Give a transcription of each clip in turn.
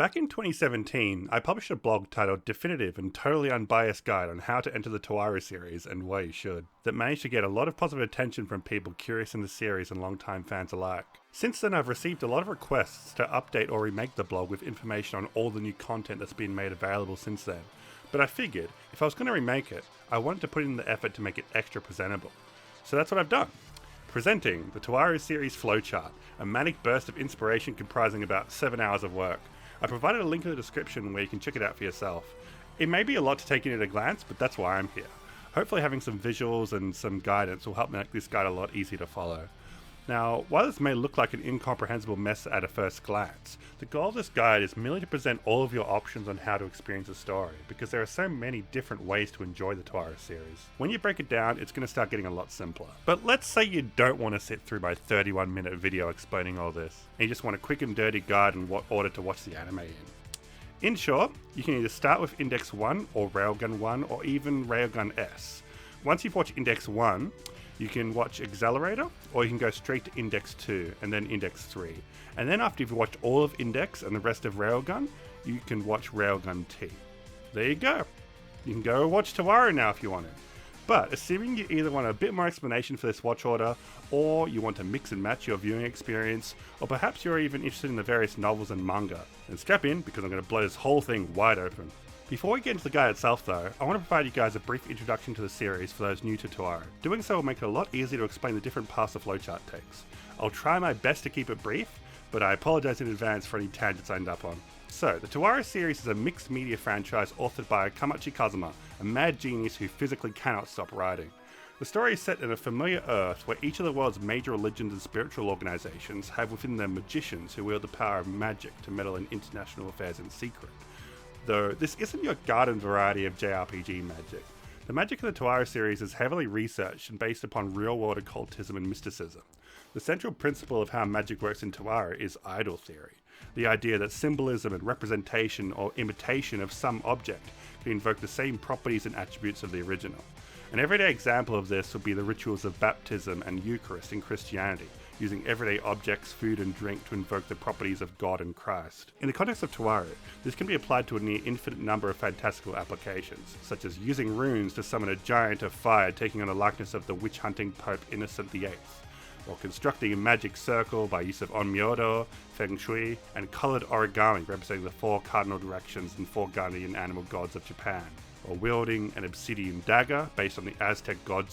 Back in 2017, I published a blog titled Definitive and Totally Unbiased Guide on How to Enter the Toaru series and Why You Should, that managed to get a lot of positive attention from people curious in the series and longtime fans alike. Since then, I've received a lot of requests to update or remake the blog with information on all the new content that's been made available since then. But I figured, if I was going to remake it, I wanted to put in the effort to make it extra presentable. So that's what I've done. Presenting the Toaru series flowchart, a manic burst of inspiration comprising about 7 hours of work. I provided a link in the description where you can check it out for yourself. It may be a lot to take in at a glance, but that's why I'm here. Hopefully having some visuals and some guidance will help make this guide a lot easier to follow. Now, while this may look like an incomprehensible mess at a first glance, the goal of this guide is merely to present all of your options on how to experience a story, because there are so many different ways to enjoy the Toaru series. When you break it down, it's going to start getting a lot simpler. But let's say you don't want to sit through my 31-minute video explaining all this, and you just want a quick and dirty guide on what order to watch the anime in. In short, you can either start with Index 1 or Railgun 1 or even Railgun S. Once you've watched Index 1, you can watch Accelerator, or you can go straight to Index 2 and then Index 3. And then after you've watched all of Index and the rest of Railgun, you can watch Railgun T. There you go. You can go watch Toaru now if you want it. But assuming you either want a bit more explanation for this watch order, or you want to mix and match your viewing experience, or perhaps you're even interested in the various novels and manga, then strap in because I'm going to blow this whole thing wide open. Before we get into the guide itself though, I want to provide you guys a brief introduction to the series for those new to Toaru. Doing so will make it a lot easier to explain the different paths the flowchart takes. I'll try my best to keep it brief, but I apologize in advance for any tangents I end up on. So, the Toaru series is a mixed media franchise authored by Kamachi Kazuma, a mad genius who physically cannot stop writing. The story is set in a familiar Earth where each of the world's major religions and spiritual organizations have within them magicians who wield the power of magic to meddle in international affairs in secret. Though this isn't your garden variety of JRPG magic. The magic in the Toaru series is heavily researched and based upon real-world occultism and mysticism. The central principle of how magic works in Toaru is idol theory, the idea that symbolism and representation or imitation of some object can invoke the same properties and attributes of the original. An everyday example of this would be the rituals of baptism and Eucharist in Christianity, using everyday objects, food and drink to invoke the properties of God and Christ. In the context of Toaru, this can be applied to a near infinite number of fantastical applications, such as using runes to summon a giant of fire taking on the likeness of the witch-hunting Pope Innocent VIII, or constructing a magic circle by use of onmyodo, feng shui, and coloured origami representing the 4 cardinal directions and 4 guardian animal gods of Japan, or wielding an obsidian dagger based on the Aztec god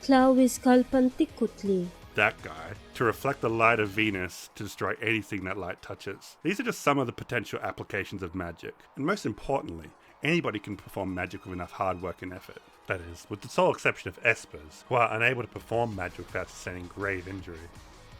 Tlahuizcalpanticutli. That guy, to reflect the light of Venus to destroy anything that light touches. These are just some of the potential applications of magic. And most importantly, anybody can perform magic with enough hard work and effort. That is, with the sole exception of espers, who are unable to perform magic without sustaining grave injury.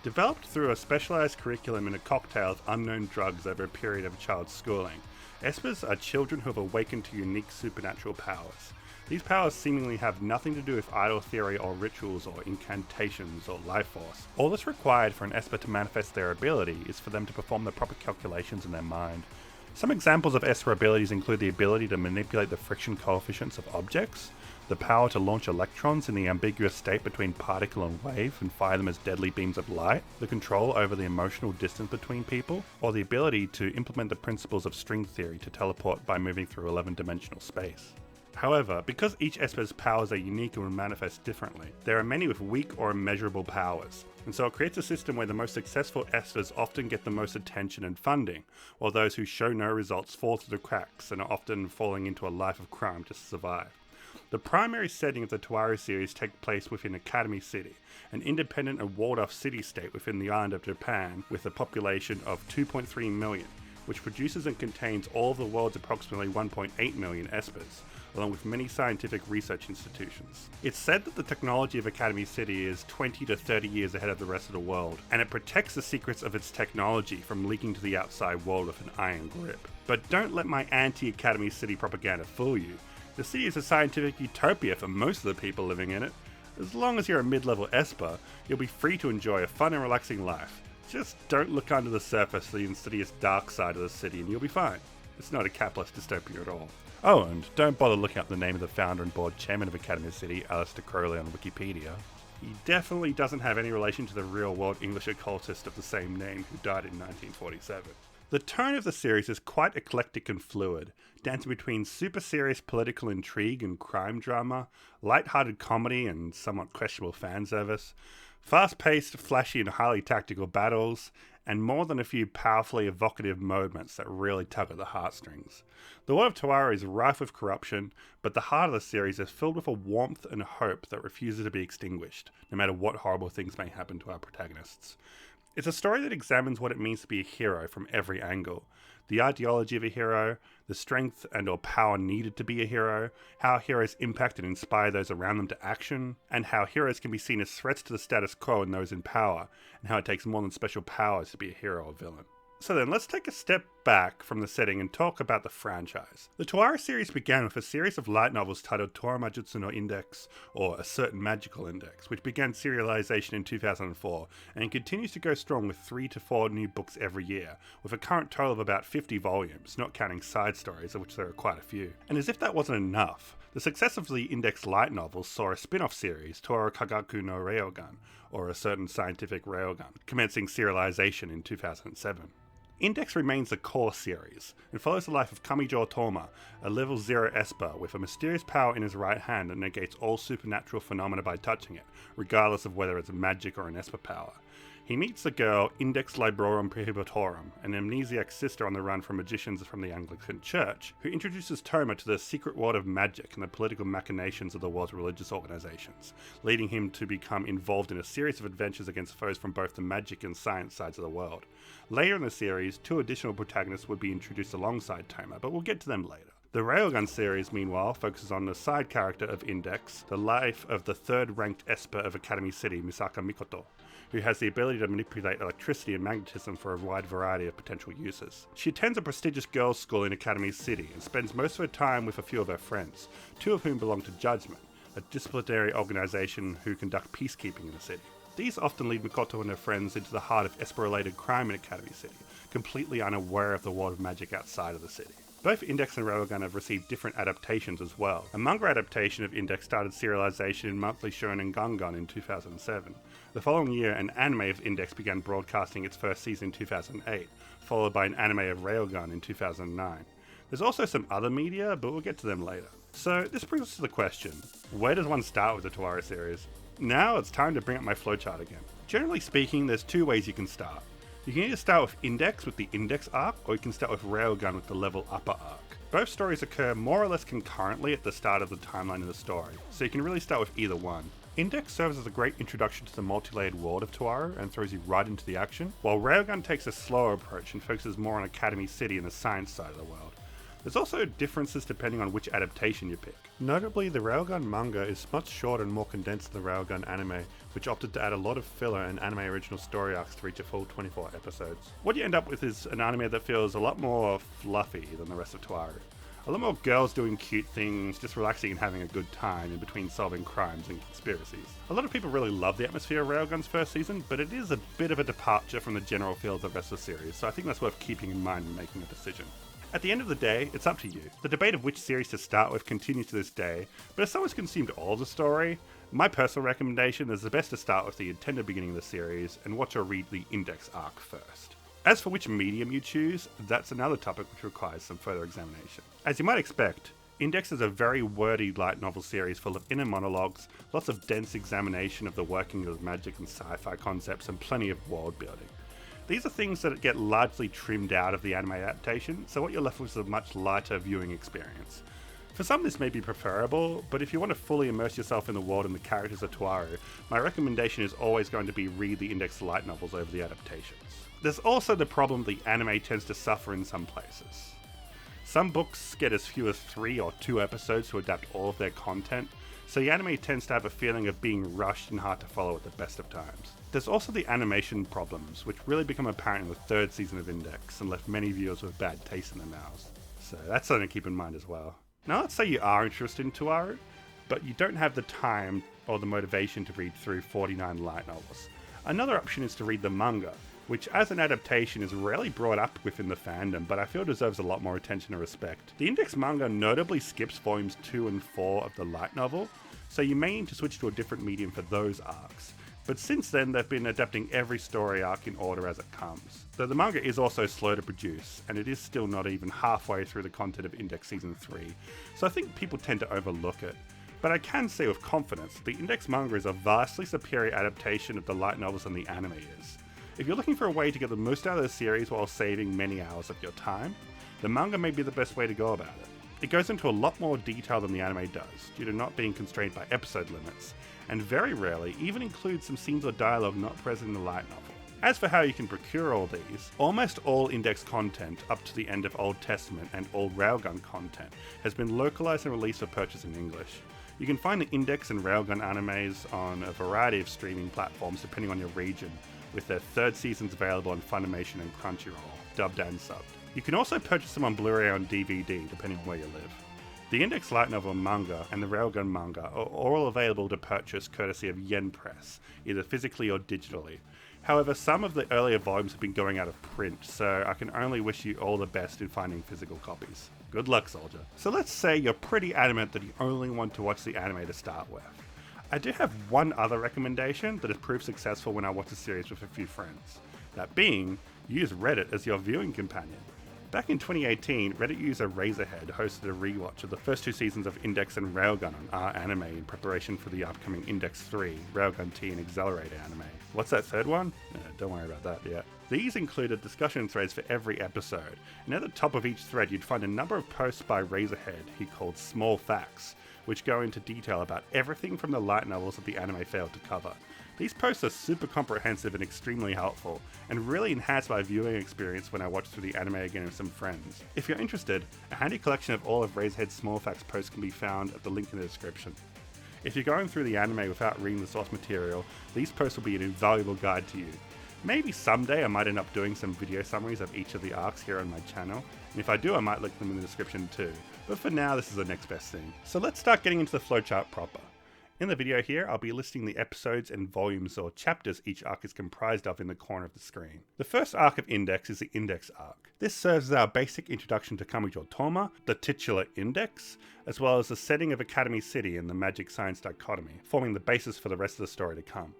Developed through a specialised curriculum in a cocktail of unknown drugs over a period of a child's schooling, espers are children who have awakened to unique supernatural powers. These powers seemingly have nothing to do with idol theory or rituals or incantations or life force. All that's required for an esper to manifest their ability is for them to perform the proper calculations in their mind. Some examples of esper abilities include the ability to manipulate the friction coefficients of objects, the power to launch electrons in the ambiguous state between particle and wave and fire them as deadly beams of light, the control over the emotional distance between people, or the ability to implement the principles of string theory to teleport by moving through 11-dimensional space. However, because each esper's powers are unique and will manifest differently, there are many with weak or immeasurable powers, and so it creates a system where the most successful espers often get the most attention and funding, while those who show no results fall through the cracks and are often falling into a life of crime just to survive. The primary setting of the Toaru series takes place within Academy City, an independent and walled-off city-state within the island of Japan with a population of 2.3 million, which produces and contains all of the world's approximately 1.8 million espers, along with many scientific research institutions. It's said that the technology of Academy City is 20 to 30 years ahead of the rest of the world, and it protects the secrets of its technology from leaking to the outside world with an iron grip. But don't let my anti-Academy City propaganda fool you. The city is a scientific utopia for most of the people living in it. As long as you're a mid-level esper, you'll be free to enjoy a fun and relaxing life. Just don't look under the surface, the insidious dark side of the city, and you'll be fine. It's not a capitalist dystopia at all. Oh, and don't bother looking up the name of the founder and board chairman of Academy City, Alistair Crowley, on Wikipedia. He definitely doesn't have any relation to the real-world English occultist of the same name who died in 1947. The tone of the series is quite eclectic and fluid, dancing between super serious political intrigue and crime drama, light-hearted comedy and somewhat questionable fan service, fast-paced, flashy and highly tactical battles, and more than a few powerfully evocative moments that really tug at the heartstrings. The world of Toaru is rife with corruption, but the heart of the series is filled with a warmth and hope that refuses to be extinguished, no matter what horrible things may happen to our protagonists. It's a story that examines what it means to be a hero from every angle. The ideology of a hero, the strength and or power needed to be a hero, how heroes impact and inspire those around them to action, and how heroes can be seen as threats to the status quo and those in power, and how it takes more than special powers to be a hero or villain. So then, let's take a step back from the setting and talk about the franchise. The Toaru series began with a series of light novels titled Toaru Majutsu no Index, or A Certain Magical Index, which began serialization in 2004, and continues to go strong with 3 to 4 new books every year, with a current total of about 50 volumes, not counting side stories, of which there are quite a few. And as if that wasn't enough, the success of the Index light novels saw a spin-off series, Toaru Kagaku no Railgun, or A Certain Scientific Railgun, commencing serialization in 2007. Index remains the core series, and follows the life of Kamijo Toma, a level 0 Esper with a mysterious power in his right hand that negates all supernatural phenomena by touching it, regardless of whether it's magic or an Esper power. He meets the girl Index Librorum Prohibitorum, an amnesiac sister on the run from magicians from the Anglican Church, who introduces Toma to the secret world of magic and the political machinations of the world's religious organizations, leading him to become involved in a series of adventures against foes from both the magic and science sides of the world. Later in the series, 2 additional protagonists would be introduced alongside Toma, but we'll get to them later. The Railgun series, meanwhile, focuses on the side character of Index, the life of the 3rd ranked Esper of Academy City, Misaka Mikoto, who has the ability to manipulate electricity and magnetism for a wide variety of potential uses. She attends a prestigious girls' school in Academy City and spends most of her time with a few of her friends, 2 of whom belong to Judgment, a disciplinary organization who conduct peacekeeping in the city. These often lead Mikoto and her friends into the heart of Esper-related crime in Academy City, completely unaware of the world of magic outside of the city. Both Index and Railgun have received different adaptations as well. A manga adaptation of Index started serialization in Monthly Shonen Gangan in 2007. The following year, an anime of Index began broadcasting its first season in 2008, followed by an anime of Railgun in 2009. There's also some other media, but we'll get to them later. So this brings us to the question, where does one start with the Toaru series? Now it's time to bring up my flowchart again. Generally speaking, there's 2 ways you can start. You can either start with Index with the Index arc, or you can start with Railgun with the level upper arc. Both stories occur more or less concurrently at the start of the timeline of the story, so you can really start with either one. Index serves as a great introduction to the multi-layered world of Toaru and throws you right into the action, while Railgun takes a slower approach and focuses more on Academy City and the science side of the world. There's also differences depending on which adaptation you pick. Notably, the Railgun manga is much shorter and more condensed than the Railgun anime, which opted to add a lot of filler and anime original story arcs to reach a full 24 episodes. What you end up with is an anime that feels a lot more fluffy than the rest of Toaru. A lot more girls doing cute things, just relaxing and having a good time in between solving crimes and conspiracies. A lot of people really love the atmosphere of Railgun's first season, but it is a bit of a departure from the general feel of the rest of the series, so I think that's worth keeping in mind when making a decision. At the end of the day, it's up to you. The debate of which series to start with continues to this day, but as someone's consumed all of the story, my personal recommendation is the best to start with the intended beginning of the series and watch or read the Index arc first. As for which medium you choose, that's another topic which requires some further examination. As you might expect, Index is a very wordy light novel series full of inner monologues, lots of dense examination of the workings of magic and sci-fi concepts, and plenty of world building. These are things that get largely trimmed out of the anime adaptation, so what you're left with is a much lighter viewing experience. For some this may be preferable, but if you want to fully immerse yourself in the world and the characters of Toaru, my recommendation is always going to be read the Index light novels over the adaptations. There's also the problem the anime tends to suffer in some places. Some books get as few as 3 or 2 episodes to adapt all of their content, so the anime tends to have a feeling of being rushed and hard to follow at the best of times. There's also the animation problems, which really become apparent in the 3rd season of Index and left many viewers with bad taste in their mouths. So that's something to keep in mind as well. Now let's say you are interested in Toaru, but you don't have the time or the motivation to read through 49 light novels. Another option is to read the manga, which as an adaptation is rarely brought up within the fandom, but I feel deserves a lot more attention and respect. The Index manga notably skips volumes 2 and 4 of the light novel, so you may need to switch to a different medium for those arcs. But since then, they've been adapting every story arc in order as it comes. Though the manga is also slow to produce, and it is still not even halfway through the content of Index Season 3, so I think people tend to overlook it. But I can say with confidence, the Index manga is a vastly superior adaptation of the light novels than the anime is. If you're looking for a way to get the most out of the series while saving many hours of your time, the manga may be the best way to go about it. It goes into a lot more detail than the anime does, due to not being constrained by episode limits, and very rarely even includes some scenes or dialogue not present in the light novel. As for how you can procure all these, almost all Index content up to the end of Old Testament and all Railgun content has been localized and released for purchase in English. You can find the Index and Railgun animes on a variety of streaming platforms depending on your region, with their third seasons available on Funimation and Crunchyroll, dubbed and subbed. You can also purchase them on Blu-ray or on DVD, depending on where you live. The Index light novel manga and the Railgun manga are all available to purchase courtesy of Yen Press, either physically or digitally. However, some of the earlier volumes have been going out of print, so I can only wish you all the best in finding physical copies. Good luck, soldier. So let's say you're pretty adamant that you only want to watch the anime to start with. I do have one other recommendation that has proved successful when I watch a series with a few friends. That being, use Reddit as your viewing companion. Back in 2018, Reddit user Razorhead hosted a rewatch of the first two seasons of Index and Railgun on our anime in preparation for the upcoming Index 3, Railgun T and Accelerator anime. What's that third one? Don't worry about that yet. These included discussion threads for every episode, and at the top of each thread you'd find a number of posts by Razorhead he called Small Facts, which go into detail about everything from the light novels that the anime failed to cover. These posts are super comprehensive and extremely helpful, and really enhance my viewing experience when I watch through the anime again with some friends. If you're interested, a handy collection of all of Razorhead's Small Facts posts can be found at the link in the description. If you're going through the anime without reading the source material, these posts will be an invaluable guide to you. Maybe someday I might end up doing some video summaries of each of the arcs here on my channel, and if I do I might link them in the description too, but for now this is the next best thing. So let's start getting into the flowchart proper. In the video here, I'll be listing the episodes and volumes or chapters each arc is comprised of in the corner of the screen. The first arc of Index is the Index arc. This serves as our basic introduction to Kamijo Toma, the titular Index, as well as the setting of Academy City and the magic science dichotomy, forming the basis for the rest of the story to come.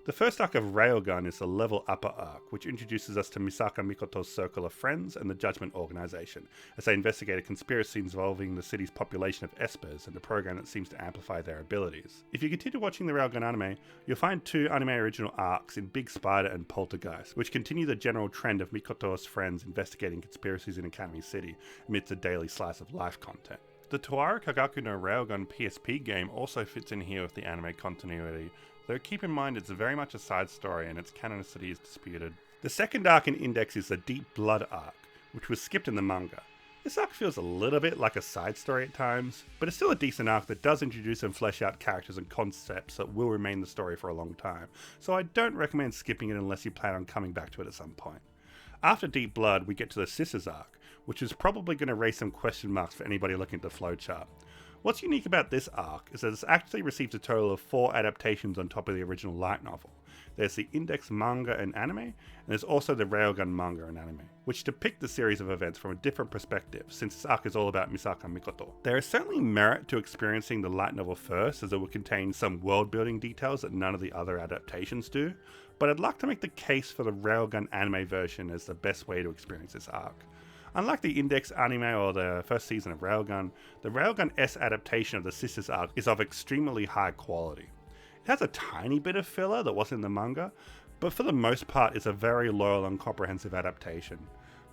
The first arc of Railgun is the level upper arc, which introduces us to Misaka Mikoto's circle of friends and the Judgment Organization, as they investigate a conspiracy involving the city's population of espers and a program that seems to amplify their abilities. If you continue watching the Railgun anime, you'll find two anime original arcs in Big Spider and Poltergeist, which continue the general trend of Mikoto's friends investigating conspiracies in Academy City amidst a daily slice of life content. The Toaru Kagaku no Railgun PSP game also fits in here with the anime continuity, though keep in mind it's very much a side story and its canonicity is disputed. The second arc in Index is the Deep Blood arc, which was skipped in the manga. This arc feels a little bit like a side story at times, but it's still a decent arc that does introduce and flesh out characters and concepts that will remain the story for a long time, so I don't recommend skipping it unless you plan on coming back to it at some point. After Deep Blood, we get to the Sisters arc, which is probably going to raise some question marks for anybody looking at the flowchart. What's unique about this arc is that it's actually received a total of 4 adaptations on top of the original light novel. There's the Index manga and anime, and there's also the Railgun manga and anime, which depict the series of events from a different perspective, since this arc is all about Misaka Mikoto. There is certainly merit to experiencing the light novel first, as it will contain some world-building details that none of the other adaptations do, but I'd like to make the case for the Railgun anime version as the best way to experience this arc. Unlike the Index anime or the first season of Railgun, the Railgun S adaptation of the Sisters arc is of extremely high quality. It has a tiny bit of filler that wasn't in the manga, but for the most part it's a very loyal and comprehensive adaptation.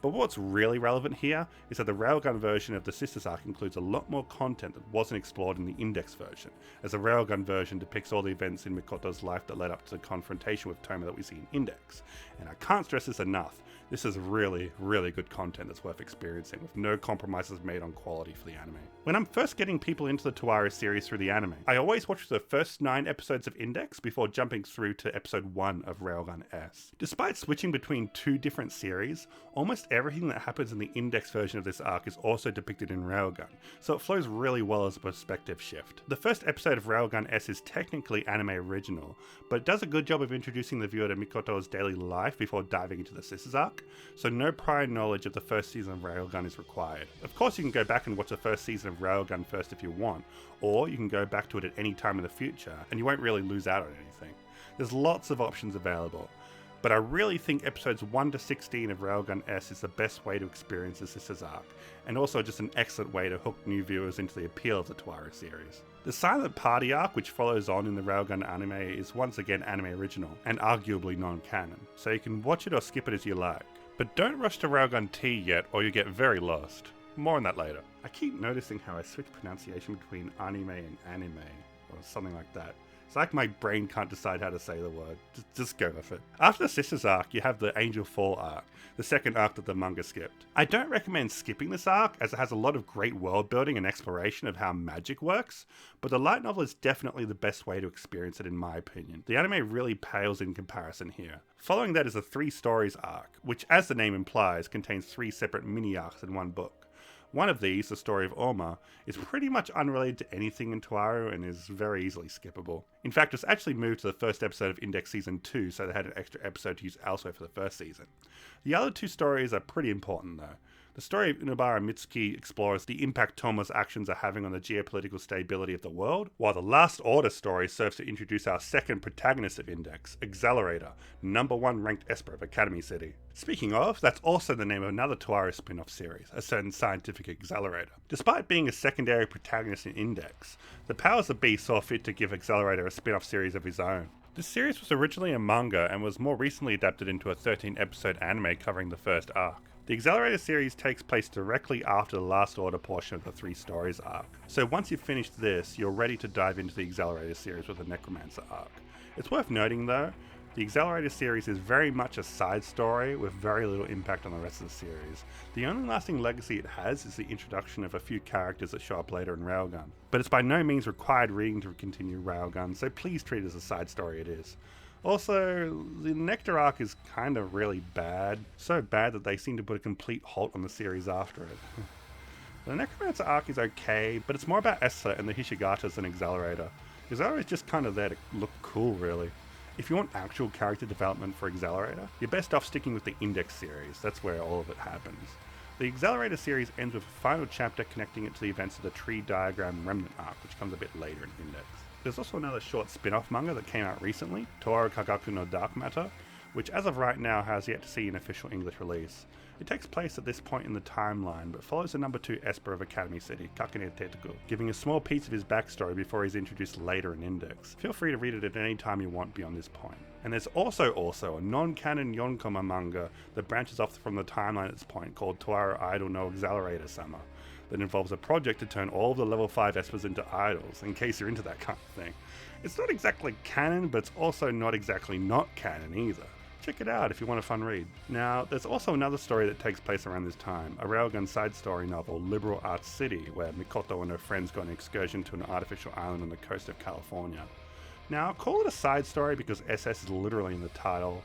But what's really relevant here is that the Railgun version of the Sisters arc includes a lot more content that wasn't explored in the Index version, as the Railgun version depicts all the events in Mikoto's life that led up to the confrontation with Toma that we see in Index. And I can't stress this enough, this is really, really good content that's worth experiencing, with no compromises made on quality for the anime. When I'm first getting people into the Toaru series through the anime, I always watch the first 9 episodes of Index before jumping through to episode 1 of Railgun S. Despite switching between 2 different series, almost everything that happens in the Index version of this arc is also depicted in Railgun, so it flows really well as a perspective shift. The first episode of Railgun S is technically anime original, but it does a good job of introducing the viewer to Mikoto's daily life before diving into the Sisters arc. arc, so no prior knowledge of the first season of Railgun is required. Of course, you can go back and watch the first season of Railgun first if you want, or you can go back to it at any time in the future, and you won't really lose out on anything. There's lots of options available, but I really think episodes 1 to 16 of Railgun S is the best way to experience the Sisters arc, and also just an excellent way to hook new viewers into the appeal of the Toaru series. The Silent Party arc, which follows on in the Railgun anime, is once again anime original, and arguably non-canon, so you can watch it or skip it as you like. But don't rush to Railgun T yet, or you'll get very lost. More on that later. I keep noticing how I switch pronunciation between anime and anime, or something like that. It's like my brain can't decide how to say the word. Just go with it. After the Sisters arc, you have the Angel Fall arc, the second arc that the manga skipped. I don't recommend skipping this arc, as it has a lot of great world building and exploration of how magic works, but the light novel is definitely the best way to experience it in my opinion. The anime really pales in comparison here. Following that is the 3 Stories arc, which as the name implies, contains 3 separate mini-arcs in one book. One of these, the story of Oma, is pretty much unrelated to anything in Toaru and is very easily skippable. In fact, it's actually moved to the first episode of Index Season 2, so they had an extra episode to use elsewhere for the first season. The other 2 stories are pretty important though. The story of Inobara Mitsuki explores the impact Toma's actions are having on the geopolitical stability of the world, while the Last Order story serves to introduce our second protagonist of Index, Accelerator, #1 ranked Esper of Academy City. Speaking of, that's also the name of another Toaru spin-off series, a certain scientific accelerator. Despite being a secondary protagonist in Index, the powers that be saw fit to give Accelerator a spin-off series of his own. This series was originally a manga and was more recently adapted into a 13-episode anime covering the first arc. The Accelerator series takes place directly after the Last Order portion of the 3 Stories arc, so once you've finished this, you're ready to dive into the Accelerator series with the Necromancer arc. It's worth noting though, the Accelerator series is very much a side story with very little impact on the rest of the series. The only lasting legacy it has is the introduction of a few characters that show up later in Railgun, but it's by no means required reading to continue Railgun, so please treat it as a side story it is. Also, the Nectar arc is kind of really bad. So bad that they seem to put a complete halt on the series after it. The Necromancer arc is okay, but it's more about Esther and the Hishigatas than Accelerator. Accelerator is just kind of there to look cool, really. If you want actual character development for Accelerator, you're best off sticking with the Index series. That's where all of it happens. The Accelerator series ends with a final chapter connecting it to the events of the Tree Diagram Remnant arc, which comes a bit later in Index. There's also another short spin-off manga that came out recently, Toaru Kagaku no Dark Matter, which as of right now has yet to see an official English release. It takes place at this point in the timeline, but follows the #2 Esper of Academy City, Kakene Tetuku, giving a small piece of his backstory before he's introduced later in Index. Feel free to read it at any time you want beyond this point. And there's also a non-canon Yonkoma manga that branches off from the timeline at this point called Toaru Idol no Accelerator Sama, that involves a project to turn all of the level 5 Espers into idols, in case you're into that kind of thing. It's not exactly canon, but it's also not exactly not canon either. Check it out if you want a fun read. Now, there's also another story that takes place around this time, a Railgun side story novel, Liberal Arts City, where Mikoto and her friends go on an excursion to an artificial island on the coast of California. Now, I'll call it a side story because SS is literally in the title,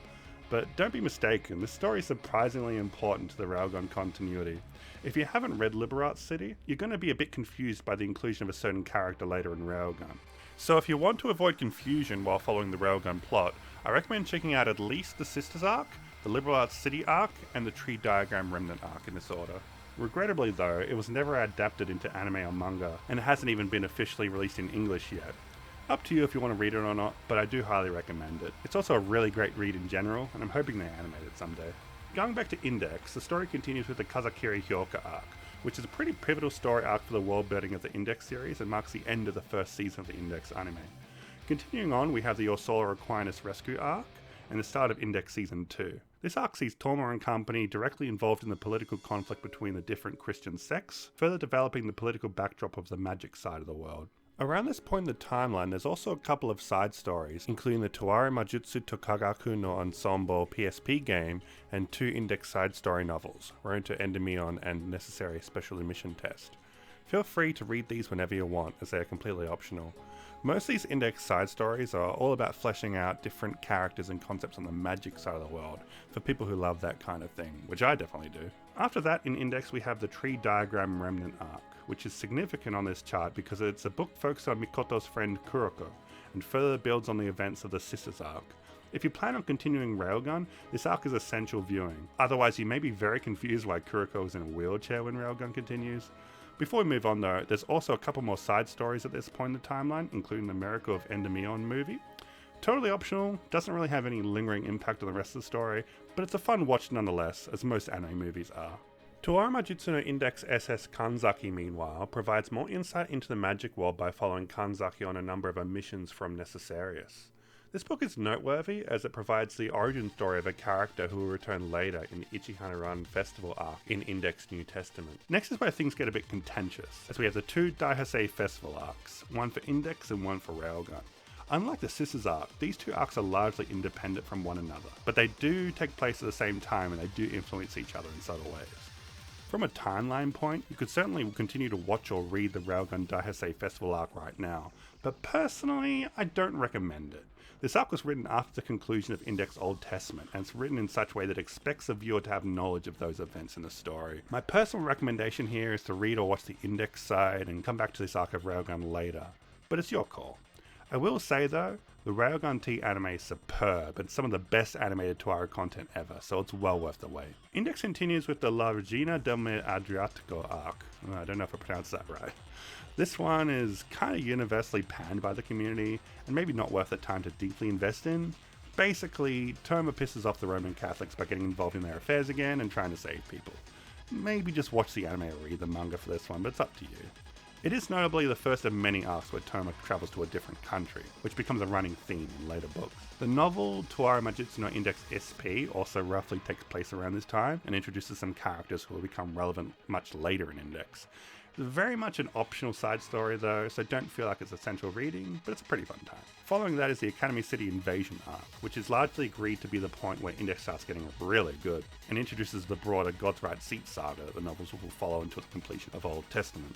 but don't be mistaken, this story is surprisingly important to the Railgun continuity. If you haven't read Liberal Arts City, you're going to be a bit confused by the inclusion of a certain character later in Railgun. So if you want to avoid confusion while following the Railgun plot, I recommend checking out at least the Sisters arc, the Liberal Arts City arc, and the Tree Diagram Remnant arc in this order. Regrettably though, it was never adapted into anime or manga, and it hasn't even been officially released in English yet. Up to you if you want to read it or not, but I do highly recommend it. It's also a really great read in general, and I'm hoping they animate it someday. Going back to Index, the story continues with the Kazakiri Hyoka arc, which is a pretty pivotal story arc for the world building of the Index series and marks the end of the first season of the Index anime. Continuing on, we have the Ursula Aquinas Rescue arc, and the start of Index Season 2. This arc sees Toma and company directly involved in the political conflict between the different Christian sects, further developing the political backdrop of the magic side of the world. Around this point in the timeline, there's also a couple of side stories, including the Toaru Majutsu Tokagaku no Ensemble PSP game and 2 Index side story novels, Road to Endymion and Necessary Special Admission Test. Feel free to read these whenever you want, as they are completely optional. Most of these Index side stories are all about fleshing out different characters and concepts on the magic side of the world, for people who love that kind of thing, which I definitely do. After that, in Index we have the Tree Diagram Remnant arc, which is significant on this chart because it's a book focused on Mikoto's friend Kuroko, and further builds on the events of the Sisters arc. If you plan on continuing Railgun, this arc is essential viewing. Otherwise, you may be very confused why Kuriko is in a wheelchair when Railgun continues. Before we move on though, there's also a couple more side stories at this point in the timeline, including the Miracle of Endymion movie. Totally optional, doesn't really have any lingering impact on the rest of the story, but it's a fun watch nonetheless, as most anime movies are. Toaru Majutsu no Index SS Kanzaki, meanwhile, provides more insight into the magic world by following Kanzaki on a number of omissions from Necessarius. This book is noteworthy as it provides the origin story of a character who will return later in the Ichihara Festival arc in Index New Testament. Next is where things get a bit contentious, as we have the two Daihasei Festival arcs, one for Index and one for Railgun. Unlike the Sisters arc, these two arcs are largely independent from one another, but they do take place at the same time and they do influence each other in subtle ways. From a timeline point, you could certainly continue to watch or read the Railgun Daihasei Festival arc right now, but personally, I don't recommend it. This arc was written after the conclusion of Index Old Testament, and it's written in such a way that expects the viewer to have knowledge of those events in the story. My personal recommendation here is to read or watch the Index side and come back to this arc of Railgun later, but it's your call. I will say though, the Railgun T anime is superb and some of the best animated Toaru content ever, so it's well worth the wait. Index continues with the La Regina del Mar Adriatico arc. I don't know if I pronounced that right. This one is kind of universally panned by the community and maybe not worth the time to deeply invest in. Basically, Toma pisses off the Roman Catholics by getting involved in their affairs again and trying to save people. Maybe just watch the anime or read the manga for this one, but it's up to you. It is notably the first of many arcs where Toma travels to a different country, which becomes a running theme in later books. The novel Toaru Majutsu no Index SP also roughly takes place around this time and introduces some characters who will become relevant much later in Index. It's very much an optional side story though, so don't feel like it's essential reading, but it's a pretty fun time. Following that is the Academy City Invasion arc, which is largely agreed to be the point where Index starts getting really good, and introduces the broader God's Right Seat saga that the novels will follow until the completion of Old Testament.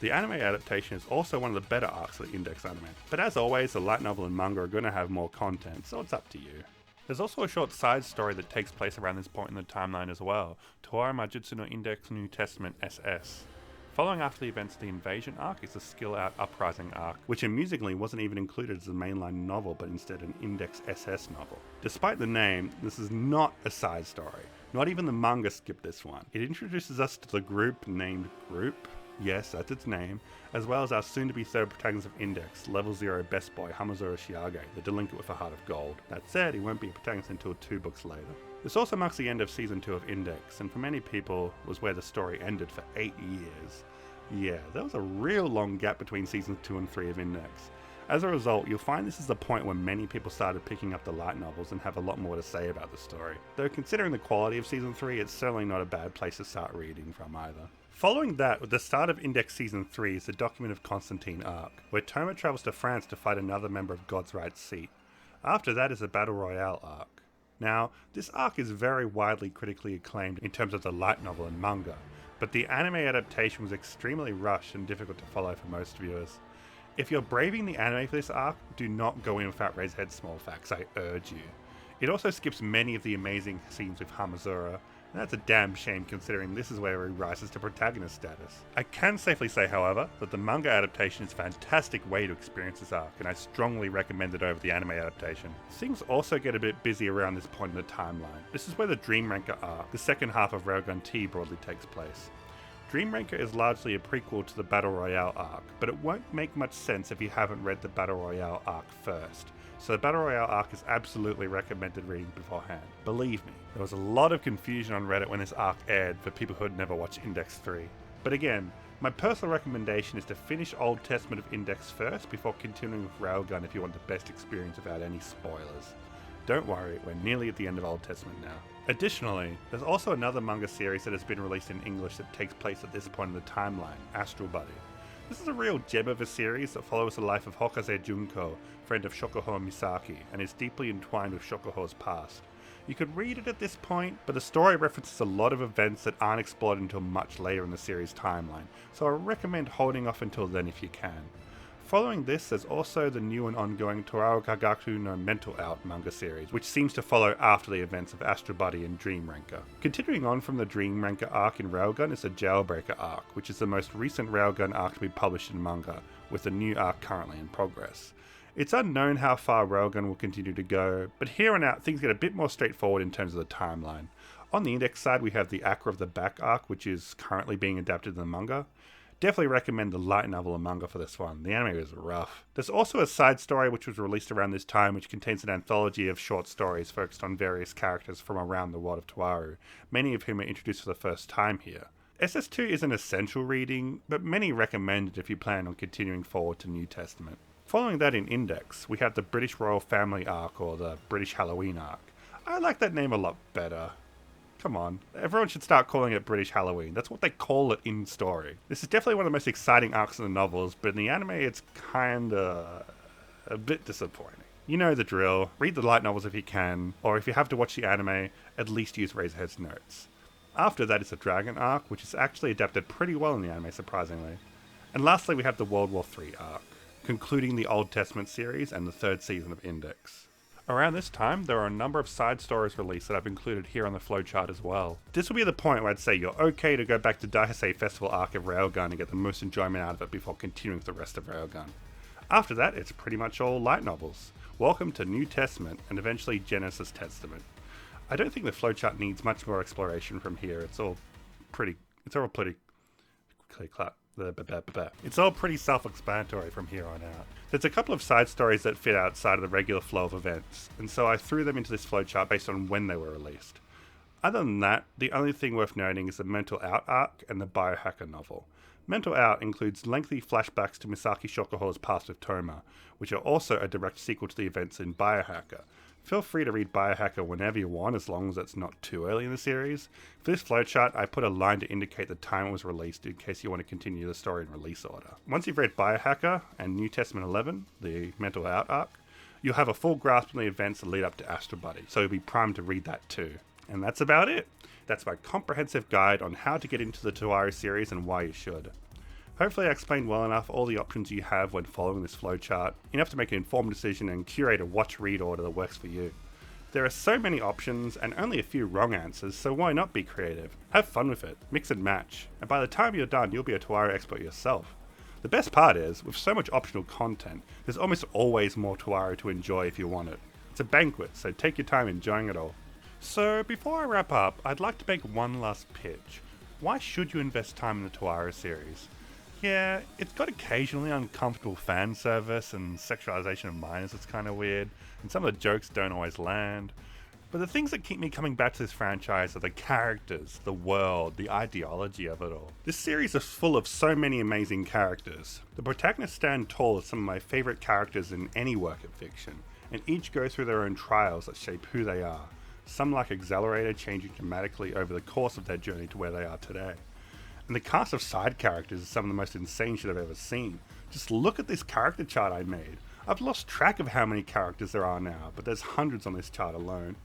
The anime adaptation is also one of the better arcs of the Index anime, but as always, the light novel and manga are going to have more content, so it's up to you. There's also a short side story that takes place around this point in the timeline as well, Toaru Majutsu no Index New Testament SS. Following after the events of the Invasion arc is the Skill Out Uprising arc, which amusingly wasn't even included as a mainline novel but instead an Index SS novel. Despite the name, this is not a side story. Not even the manga skipped this one. It introduces us to the group named Group, yes, that's its name, as well as our soon-to-be third protagonist of Index, Level 0 best boy Hamazura Shiage, the delinquent with a heart of gold. That said, he won't be a protagonist until 2 books later. This also marks the end of Season 2 of Index, and for many people was where the story ended for 8 years. Yeah, there was a real long gap between Seasons 2 and 3 of Index. As a result, you'll find this is the point when many people started picking up the light novels and have a lot more to say about the story. Though considering the quality of Season 3, it's certainly not a bad place to start reading from either. Following that, with the start of Index Season 3 is the Document of Constantine arc, where Toma travels to France to fight another member of God's Right Seat. After that is the Battle Royale arc. Now, this arc is very widely critically acclaimed in terms of the light novel and manga, but the anime adaptation was extremely rushed and difficult to follow for most viewers. If you're braving the anime for this arc, do not go in without raised head small facts, I urge you. It also skips many of the amazing scenes with Hamazura, and that's a damn shame considering this is where he rises to protagonist status. I can safely say, however, that the manga adaptation is a fantastic way to experience this arc, and I strongly recommend it over the anime adaptation. Things also get a bit busy around this point in the timeline. This is where the Dream Ranker arc, the second half of Railgun T, broadly takes place. Dream Ranker is largely a prequel to the Battle Royale arc, but it won't make much sense if you haven't read the Battle Royale arc first. So the Battle Royale arc is absolutely recommended reading beforehand. Believe me, there was a lot of confusion on Reddit when this arc aired for people who had never watched Index 3. But again, my personal recommendation is to finish Old Testament of Index first before continuing with Railgun if you want the best experience without any spoilers. Don't worry, we're nearly at the end of Old Testament now. Additionally, there's also another manga series that has been released in English that takes place at this point in the timeline, Astral Body. This is a real gem of a series that follows the life of Hokaze Junko, friend of Shokuho Misaki, and is deeply entwined with Shokuho's past. You could read it at this point, but the story references a lot of events that aren't explored until much later in the series' timeline, so I recommend holding off until then if you can. Following this, there's also the new and ongoing Toaru Kagaku no Mental Out manga series, which seems to follow after the events of Astral Body and Dream Ranker. Continuing on from the Dream Ranker arc in Railgun is the Jailbreaker arc, which is the most recent Railgun arc to be published in manga, with the new arc currently in progress. It's unknown how far Railgun will continue to go, but here on out things get a bit more straightforward in terms of the timeline. On the index side we have the Aqua of the Back arc, which is currently being adapted in the manga. Definitely recommend the light novel and manga for this one. The anime is rough. There's also a side story which was released around this time, which contains an anthology of short stories focused on various characters from around the world of Toaru, many of whom are introduced for the first time here. SS2 is an essential reading, but many recommend it if you plan on continuing forward to New Testament. Following that in Index, we have the British Royal Family arc, or the British Halloween arc. I like that name a lot better. Come on, everyone should start calling it British Halloween. That's what they call it in story. This is definitely one of the most exciting arcs in the novels, but in the anime it's kinda a bit disappointing. You know the drill. Read the light novels if you can, or if you have to watch the anime, at least use Razorhead's notes. After that is the Dragon arc, which is actually adapted pretty well in the anime, surprisingly. And lastly we have the World War III arc, concluding the Old Testament series and the third season of Index. Around this time, there are a number of side stories released that I've included here on the flowchart as well. This will be the point where I'd say you're okay to go back to Daihasei Festival arc of Railgun and get the most enjoyment out of it before continuing with the rest of Railgun. After that, it's pretty much all light novels. Welcome to New Testament and eventually Genesis Testament. I don't think the flowchart needs much more exploration from here. It's all pretty It's all pretty self-explanatory from here on out. There's a couple of side stories that fit outside of the regular flow of events, and so I threw them into this flowchart based on when they were released. Other than that, the only thing worth noting is the Mental Out arc and the Biohacker novel. Mental Out includes lengthy flashbacks to Misaki Shokuho's past with Toma, which are also a direct sequel to the events in Biohacker. Feel free to read Biohacker whenever you want, as long as it's not too early in the series. For this flowchart, I put a line to indicate the time it was released in case you want to continue the story in release order. Once you've read Biohacker and New Testament 11, the Mental Out arc, you'll have a full grasp on the events that lead up to Astro Buddy, so you'll be primed to read that too. And that's about it. That's my comprehensive guide on how to get into the Toaru series and why you should. Hopefully I explained well enough all the options you have when following this flowchart, enough to make an informed decision and curate a watch-read order that works for you. There are so many options and only a few wrong answers, so why not be creative? Have fun with it, mix and match, and by the time you're done you'll be a Toaru expert yourself. The best part is, with so much optional content, there's almost always more Toaru to enjoy if you want it. It's a banquet, so take your time enjoying it all. So before I wrap up, I'd like to make one last pitch. Why should you invest time in the Toaru series? Yeah, it's got occasionally uncomfortable fan service and sexualization of minors that's kind of weird, and some of the jokes don't always land. But the things that keep me coming back to this franchise are the characters, the world, the ideology of it all. This series is full of so many amazing characters. The protagonists stand tall as some of my favourite characters in any work of fiction, and each go through their own trials that shape who they are. Some like Accelerator, changing dramatically over the course of their journey to where they are today. And the cast of side characters is some of the most insane shit I've ever seen. Just look at this character chart I made. I've lost track of how many characters there are now, but there's hundreds on this chart alone.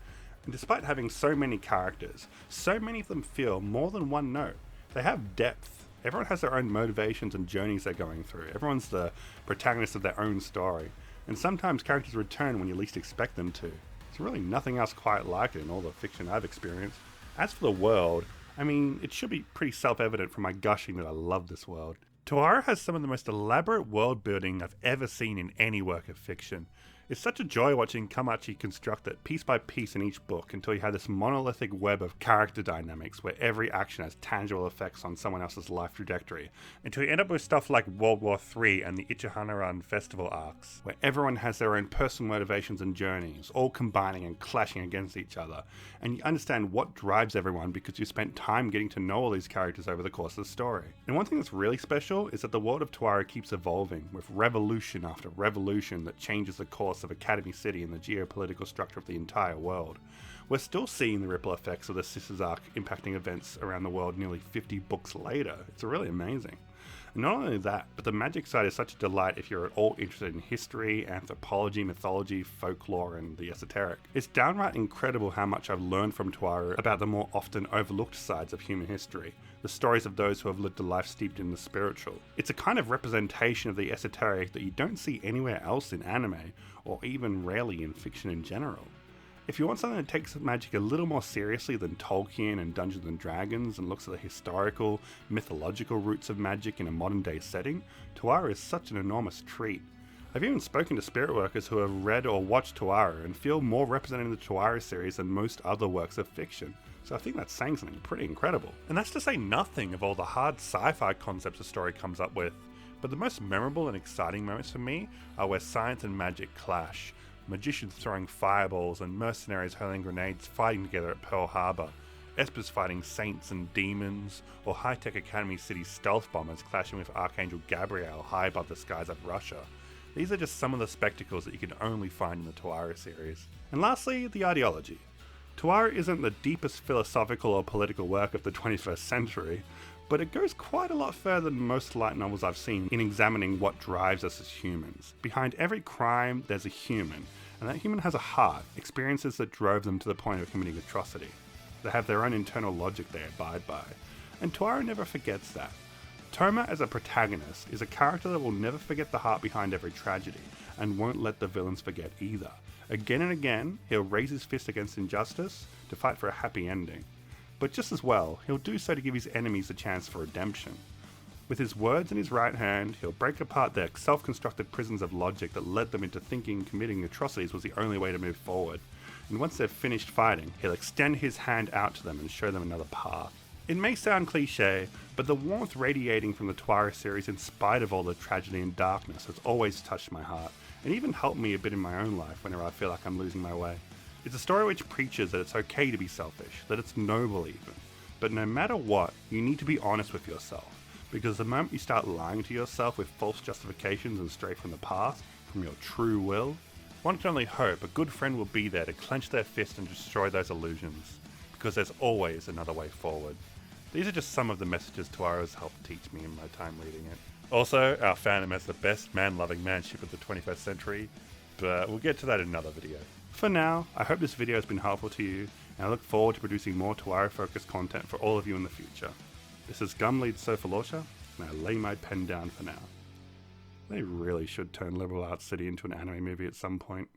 And despite having so many characters, so many of them feel more than one note. They have depth. Everyone has their own motivations and journeys they're going through. Everyone's the protagonist of their own story. And sometimes characters return when you least expect them to. There's really nothing else quite like it in all the fiction I've experienced. As for the world, I mean, it should be pretty self-evident from my gushing that I love this world. Toaru has some of the most elaborate world building I've ever seen in any work of fiction. It's such a joy watching Kamachi construct it piece by piece in each book until you have this monolithic web of character dynamics where every action has tangible effects on someone else's life trajectory, until you end up with stuff like World War III and the Ichihanaran Festival arcs, where everyone has their own personal motivations and journeys, all combining and clashing against each other, and you understand what drives everyone because you spent time getting to know all these characters over the course of the story. And one thing that's really special is that the world of Toaru keeps evolving, with revolution after revolution that changes the course of Academy City and the geopolitical structure of the entire world. We're still seeing the ripple effects of the Sisters arc impacting events around the world nearly 50 books later. It's really amazing. And not only that, but the magic side is such a delight if you're at all interested in history, anthropology, mythology, folklore, and the esoteric. It's downright incredible how much I've learned from Toaru about the more often overlooked sides of human history, the stories of those who have lived a life steeped in the spiritual. It's a kind of representation of the esoteric that you don't see anywhere else in anime, or even rarely in fiction in general. If you want something that takes magic a little more seriously than Tolkien and Dungeons and Dragons and looks at the historical, mythological roots of magic in a modern day setting, Toaru is such an enormous treat. I've even spoken to spirit workers who have read or watched Toaru and feel more represented in the Toaru series than most other works of fiction. So I think that's saying something pretty incredible. And that's to say nothing of all the hard sci-fi concepts the story comes up with. But the most memorable and exciting moments for me are where science and magic clash. Magicians throwing fireballs and mercenaries hurling grenades fighting together at Pearl Harbor. Espers fighting saints and demons, or high-tech Academy City stealth bombers clashing with Archangel Gabriel high above the skies of Russia. These are just some of the spectacles that you can only find in the Toaru series. And lastly, the ideology. Toaru isn't the deepest philosophical or political work of the 21st century, but it goes quite a lot further than most light novels I've seen in examining what drives us as humans. Behind every crime, there's a human, and that human has a heart, experiences that drove them to the point of committing atrocity. They have their own internal logic they abide by, and Toaru never forgets that. Toma, as a protagonist, is a character that will never forget the heart behind every tragedy, and won't let the villains forget either. Again and again, he'll raise his fist against injustice to fight for a happy ending. But just as well, he'll do so to give his enemies a chance for redemption. With his words in his right hand, he'll break apart their self-constructed prisons of logic that led them into thinking committing atrocities was the only way to move forward. And once they've finished fighting, he'll extend his hand out to them and show them another path. It may sound cliche, but the warmth radiating from the Toaru series in spite of all the tragedy and darkness has always touched my heart, and even helped me a bit in my own life whenever I feel like I'm losing my way. It's a story which preaches that it's okay to be selfish, that it's noble even, but no matter what, you need to be honest with yourself, because the moment you start lying to yourself with false justifications and stray from the path, from your true will, one can only hope a good friend will be there to clench their fist and destroy those illusions, because there's always another way forward. These are just some of the messages Toaru has helped teach me in my time reading it. Also, our fandom has the best man-loving manship of the 21st century, but we'll get to that in another video. For now, I hope this video has been helpful to you, and I look forward to producing more Toaru-focused content for all of you in the future. This is Gumlead Sofalosha, and I lay my pen down for now. They really should turn Liberal Arts City into an anime movie at some point.